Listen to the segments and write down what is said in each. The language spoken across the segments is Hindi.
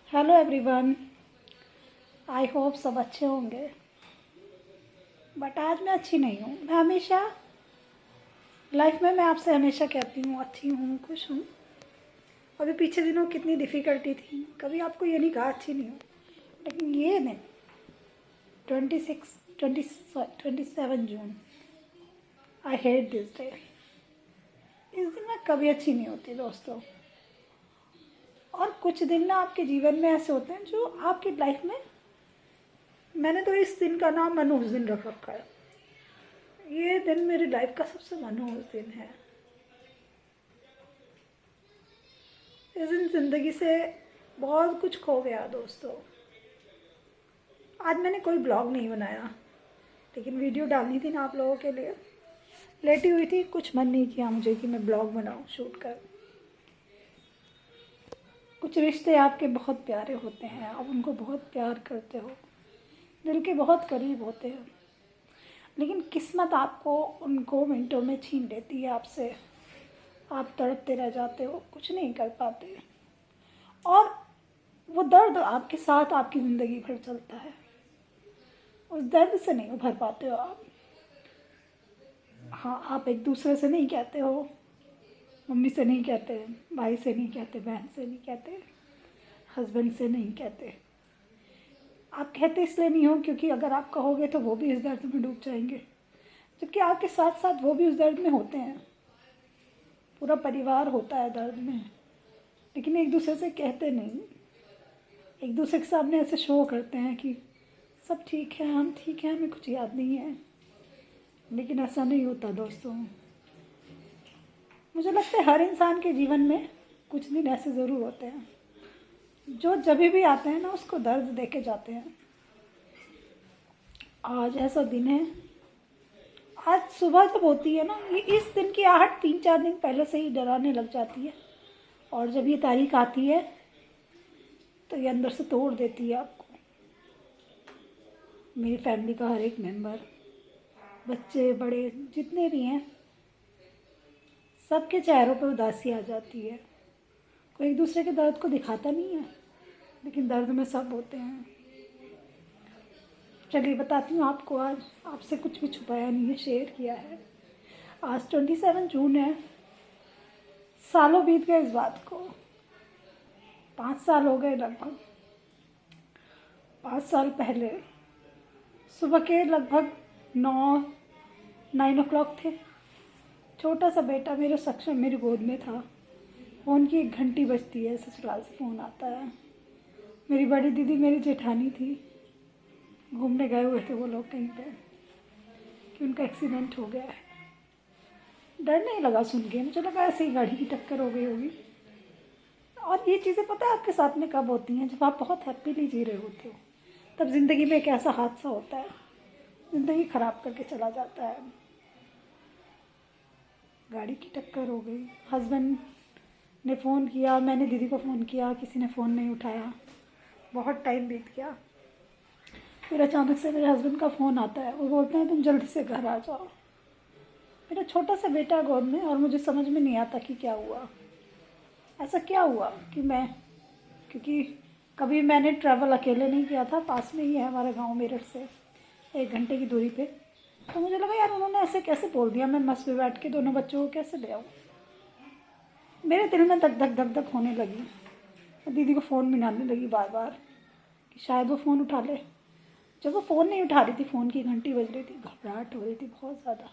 Hello everyone. आई होप सब अच्छे होंगे। बट आज मैं अच्छी नहीं हूँ। मैं हमेशा लाइफ में मैं आपसे हमेशा कहती हूँ अच्छी हूँ, खुश हूँ। अभी पीछे दिनों कितनी डिफ़िकल्टी थी, कभी आपको ये नहीं कहा अच्छी नहीं हूँ। लेकिन ये दिन 27 जून, आई हेट दिस डे। इस दिन मैं कभी अच्छी नहीं होती दोस्तों। और कुछ दिन ना आपके जीवन में ऐसे होते हैं जो आपकी लाइफ में, मैंने तो इस दिन का नाम मनहूस दिन रख रखा है। ये दिन मेरी लाइफ का सबसे मनहूस दिन है। इस दिन ज़िंदगी से बहुत कुछ खो गया दोस्तों। आज मैंने कोई ब्लॉग नहीं बनाया, लेकिन वीडियो डालनी थी ना आप लोगों के लिए। लेटी हुई थी, कुछ मन नहीं किया मुझे कि मैं ब्लॉग बनाऊं शूट कर। कुछ रिश्ते आपके बहुत प्यारे होते हैं, आप उनको बहुत प्यार करते हो, दिल के बहुत करीब होते हैं, लेकिन किस्मत आपको उनको मिनटों में छीन लेती है आपसे। आप तड़पते रह जाते हो, कुछ नहीं कर पाते, और वो दर्द आपके साथ आपकी ज़िंदगी भर चलता है। उस दर्द से नहीं उभर पाते हो आप। हाँ, आप एक दूसरे से नहीं कहते हो, मम्मी से नहीं कहते, भाई से नहीं कहते, बहन से नहीं कहते, हस्बैंड से नहीं कहते। आप कहते इसलिए नहीं हो क्योंकि अगर आप कहोगे तो वो भी इस दर्द में डूब जाएंगे, जबकि आपके साथ साथ वो भी उस दर्द में होते हैं। पूरा परिवार होता है दर्द में, लेकिन एक दूसरे से कहते नहीं। एक दूसरे के सामने ऐसे शो करते हैं कि सब ठीक है, हम ठीक हैं, हमें कुछ याद नहीं है, लेकिन ऐसा नहीं होता दोस्तों। मुझे लगता है हर इंसान के जीवन में कुछ दिन ऐसे ज़रूर होते हैं जो जब भी आते हैं ना उसको दर्द दे के जाते हैं। आज ऐसा दिन है। आज सुबह जब होती है ना, ये इस दिन की आहट 3-4 दिन पहले से ही डराने लग जाती है, और जब ये तारीख आती है तो ये अंदर से तोड़ देती है आपको। मेरी फैमिली का हर एक मेंबर, बच्चे बड़े जितने भी हैं, सबके चेहरों पर उदासी आ जाती है। कोई एक दूसरे के दर्द को दिखाता नहीं है, लेकिन दर्द में सब होते हैं। चलिए बताती हूँ आपको, आज आपसे कुछ भी छुपाया नहीं है, शेयर किया है। आज 27 जून है। सालों बीत गए इस बात को, 5 साल हो गए लगभग। 5 साल पहले सुबह के लगभग 9 थे। छोटा सा बेटा मेरे सक्षम मेरी गोद में था। फ़ोन की एक घंटी बजती है, ससुराल से फ़ोन आता है। मेरी बड़ी दीदी मेरी जेठानी थी, घूमने गए हुए थे वो लोग कहीं पे, कि उनका एक्सीडेंट हो गया है। डर नहीं लगा सुन के, मुझे लगा ऐसे ही गाड़ी की टक्कर हो गई होगी। और ये चीज़ें पता है आपके साथ में कब होती हैं, जब आप बहुत हैप्पीली जी रहे होते हो, तब ज़िंदगी में एक ऐसा हादसा होता है, ज़िंदगी ख़राब करके चला जाता है। गाड़ी की टक्कर हो गई। हस्बैंड ने फ़ोन किया, मैंने दीदी को फ़ोन किया, किसी ने फ़ोन नहीं उठाया। बहुत टाइम बीत गया। फिर अचानक से मेरे हस्बैंड का फ़ोन आता है, वो बोलते हैं तुम जल्दी से घर आ जाओ। मेरा छोटा सा बेटा गोद में, और मुझे समझ में नहीं आता कि क्या हुआ, ऐसा क्या हुआ कि मैं, क्योंकि कभी मैंने ट्रैवल अकेले नहीं किया था। पास में ही है हमारा गांव, मेरठ से 1 घंटे की दूरी पे। तो मुझे लगा यार उन्होंने ऐसे कैसे बोल दिया, मैं बस में बैठ के दोनों बच्चों को कैसे ले आऊँ। मेरे दिल में धक धक धक धक होने लगी। मैं दीदी को फ़ोन मिलाने लगी बार बार कि शायद वो फ़ोन उठा ले। जब वो फ़ोन नहीं उठा रही थी, फ़ोन की घंटी बज रही थी, घबराहट हो रही थी बहुत ज़्यादा।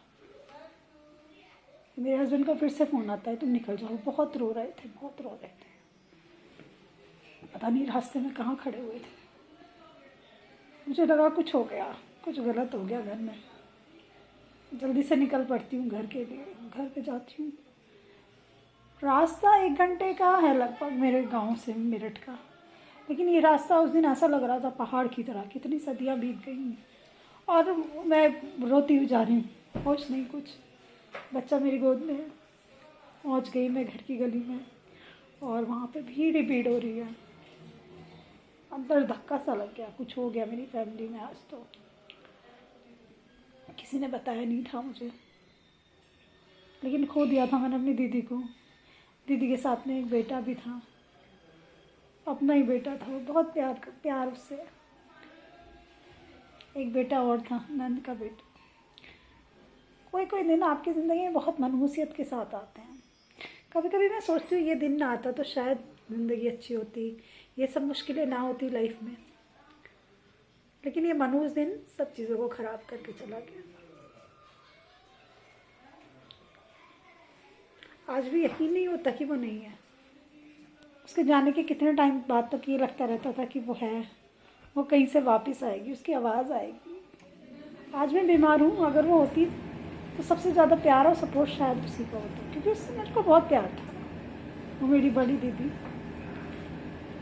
मेरे हस्बैंड का फिर से फ़ोन आता है, तुम निकल जाओ। बहुत रो रहे थे, बहुत रो रहे थे। पता नहीं रास्ते में कहाँ खड़े हुए थे। मुझे लगा कुछ हो गया, कुछ गलत हो गया घर में। जल्दी से निकल पड़ती हूँ घर के लिए। घर पे जाती हूँ। रास्ता 1 घंटे का है लगभग मेरे गांव से मेरठ का, लेकिन ये रास्ता उस दिन ऐसा लग रहा था पहाड़ की तरह। कितनी सदियाँ बीत गई और मैं रोती हुई जा रही हूँ, होश नहीं कुछ। बच्चा मेरी गोद में है। पहुँच गई मैं घर की गली में, और वहाँ पे भीड़ ही भीड़ हो रही है। अंदर धक्का सा लग गया, कुछ हो गया मेरी फैमिली में आज। तो किसी ने बताया नहीं था मुझे, लेकिन खो दिया था मैंने अपनी दीदी को। दीदी के साथ में एक बेटा भी था। अपना ही बेटा था वो, बहुत प्यार उससे। एक बेटा और था, नंद का बेटा। कोई कोई दिन आपकी ज़िंदगी में बहुत मनहूसियत के साथ आते हैं। कभी कभी मैं सोचती हूँ ये दिन ना आता तो शायद ज़िंदगी अच्छी होती, ये सब मुश्किलें ना होती लाइफ में। लेकिन ये मनहूस दिन सब चीज़ों को ख़राब करके चला गया। आज भी यकीन नहीं होता कि वो नहीं है। उसके जाने के कितने टाइम बाद तक ये लगता रहता था कि वो है, वो कहीं से वापस आएगी, उसकी आवाज़ आएगी। आज मैं बीमार हूँ, अगर वो होती तो सबसे ज़्यादा प्यार और सपोर्ट शायद उसी का होता, क्योंकि उससे मुझको बहुत प्यार था। वो मेरी बड़ी दीदी,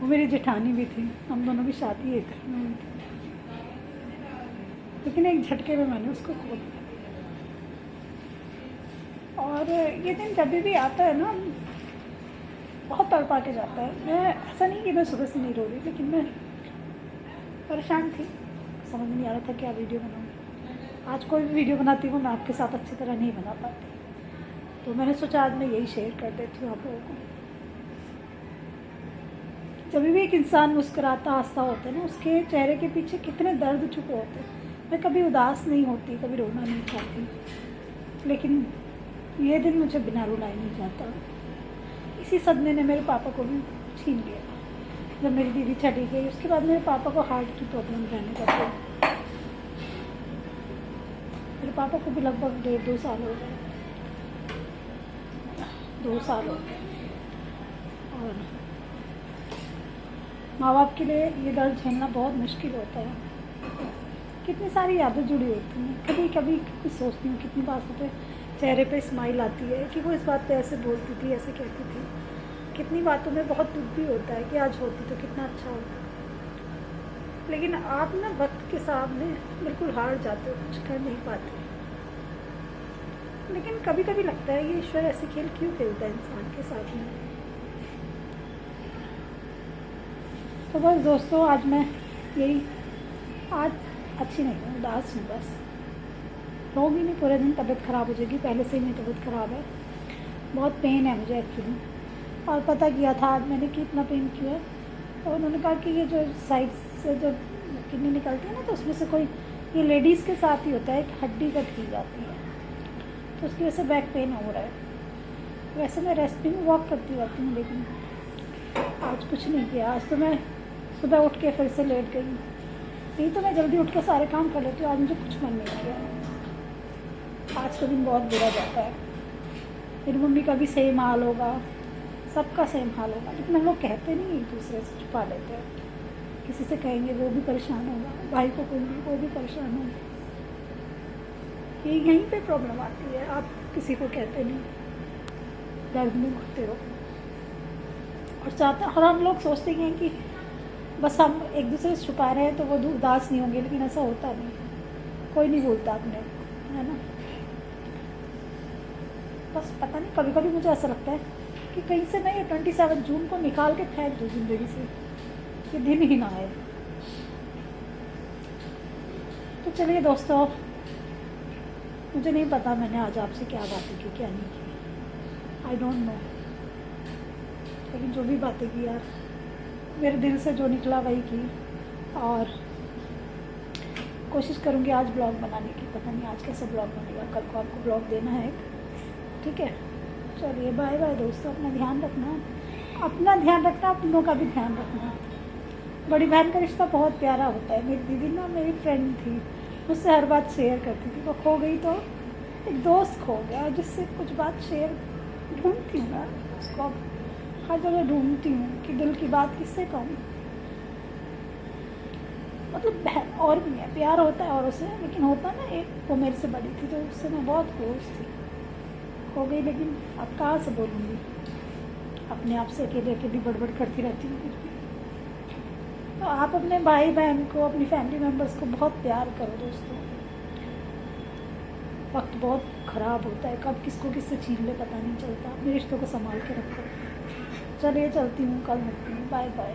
वो मेरी जेठानी भी थी, हम दोनों की शादी एक घर में हुई थी। लेकिन एक झटके में मैंने उसको खो दिया। और ये दिन जब भी आता है ना, बहुत तड़पा के जाता है। मैं ऐसा नहीं कि मैं सुबह से नहीं रो रही, लेकिन मैं परेशान थी, समझ नहीं आ रहा था क्या वीडियो बनाऊँ। आज कोई भी वीडियो बनाती हूँ मैं आपके साथ अच्छी तरह नहीं बना पाती, तो मैंने सोचा आज मैं यही शेयर कर देती हूँ आप लोगों को। जब भी एक इंसान मुस्कुराता हंसता होता है ना, उसके चेहरे के पीछे कितने दर्द छुपे होते हैं। मैं कभी उदास नहीं होती, कभी रोना नहीं चाहती, लेकिन ये दिन मुझे बिना रुलाए नहीं जाता। इसी सदमे ने मेरे पापा को भी छीन लिया। जब मेरी दीदी चली गई, उसके बाद मेरे पापा को हार्ट की प्रॉब्लम रहने लगी। मेरे पापा को भी लगभग 1.5-2 साल हो गए, 2 साल हो गए। और माँ बाप के लिए ये दर्द झेलना बहुत मुश्किल होता है। कितनी सारी यादें जुड़ी होती हैं। कभी कभी कुछ सोचती हूँ, कितनी बातों पे चेहरे पे स्माइल आती है कि वो इस बात पे ऐसे बोलती थी, ऐसे कहती थी। कितनी बातों में बहुत दुख भी होता है कि आज होती तो कितना अच्छा होता। लेकिन आप ना वक्त के सामने बिल्कुल हार जाते हो, कुछ कर नहीं पाते। लेकिन कभी कभी लगता है ये ईश्वर ऐसे खेल क्यों खेलता है इंसान के साथ में। तो बस दोस्तों, आज मैं यही, आज अच्छी नहीं हूँ, उदास हूँ बस। रोगी नहीं, पूरे दिन तबीयत ख़राब हो जाएगी, पहले से ही मेरी तबीयत ख़राब है, बहुत पेन है मुझे एक्चुअली। और पता किया था आज मैंने कि इतना पेन क्यों है, तो उन्होंने कहा कि ये जो साइड से जो किडनी निकलती है ना, तो उसमें से कोई, ये लेडीज़ के साथ ही होता है, एक हड्डी कट की जाती है, तो उसकी वजह से बैक पेन हो रहा है। वैसे मैं रेस्टिंग वॉक करती रहती हूँ, लेकिन आज कुछ नहीं किया। आज तो मैं सुबह उठ के फिर से लेट गई, नहीं तो मैं जल्दी उठ के सारे काम कर लेती हूँ। आज मुझे कुछ मन नहीं किया। आज का दिन बहुत बुरा जाता है। मेरी मम्मी का भी सेम हाल होगा, सबका सेम हाल होगा, लेकिन हम लोग कहते नहीं, एक दूसरे से छुपा लेते हैं। किसी से कहेंगे वो भी परेशान होगा, भाई को कहूँगी वो भी परेशान होगा। यहीं पे प्रॉब्लम आती है, आप किसी को कहते नहीं, दर्द में घुटते रहो। और हम लोग सोचते हैं कि बस हम एक दूसरे से छुपा रहे हैं तो वो उदास नहीं होंगे, लेकिन ऐसा होता नहीं, कोई नहीं बोलता अपने, है ना। बस पता नहीं, कभी कभी मुझे ऐसा लगता है कि कहीं से मैं ये 27 जून को निकाल के फेंक दूँ ज़िंदगी से, ये दिन ही ना आए। तो चलिए दोस्तों, मुझे नहीं पता मैंने आज आपसे क्या बातें की, क्या नहीं की, आई डोंट नो। लेकिन जो भी बातें की यार, मेरे दिल से जो निकला वही की। और कोशिश करूँगी आज ब्लॉग बनाने की, पता नहीं आज कैसा ब्लॉग बनेगा, कल को आपको ब्लॉग देना है एक, ठीक है। चलिए बाय बाय दोस्तों, अपना ध्यान रखना, अपनों का भी ध्यान रखना। बड़ी बहन का रिश्ता बहुत प्यारा होता है। मेरी दीदी ना मेरी फ्रेंड थी, मुझसे हर बात शेयर करती थी। वो खो गई तो एक दोस्त खो गया जिससे कुछ बात शेयर ढूंढती हूँ मैं उसको, हर जगह ढूंढती हूँ कि दिल की बात किससे कहूँ। मतलब बहन और भी है, प्यार होता है और उसे, लेकिन होता ना एक, वो मेरे से बड़ी थी तो उससे मैं बहुत क्लोज थी, हो गई। लेकिन अब कहाँ से बोलूँगी, अपने आप से अकेले अकेली बड़बड़ करती रहती हूँ कुछ भी। तो आप अपने भाई बहन को, अपनी फैमिली मेम्बर्स को बहुत प्यार करो दोस्तों। वक्त बहुत ख़राब होता है, कब किसको किससे छीन ले पता नहीं चलता। अपने रिश्तों को संभाल के रखो। चलिए चलती हूँ, कल मिलती हूँ, बाय बाय।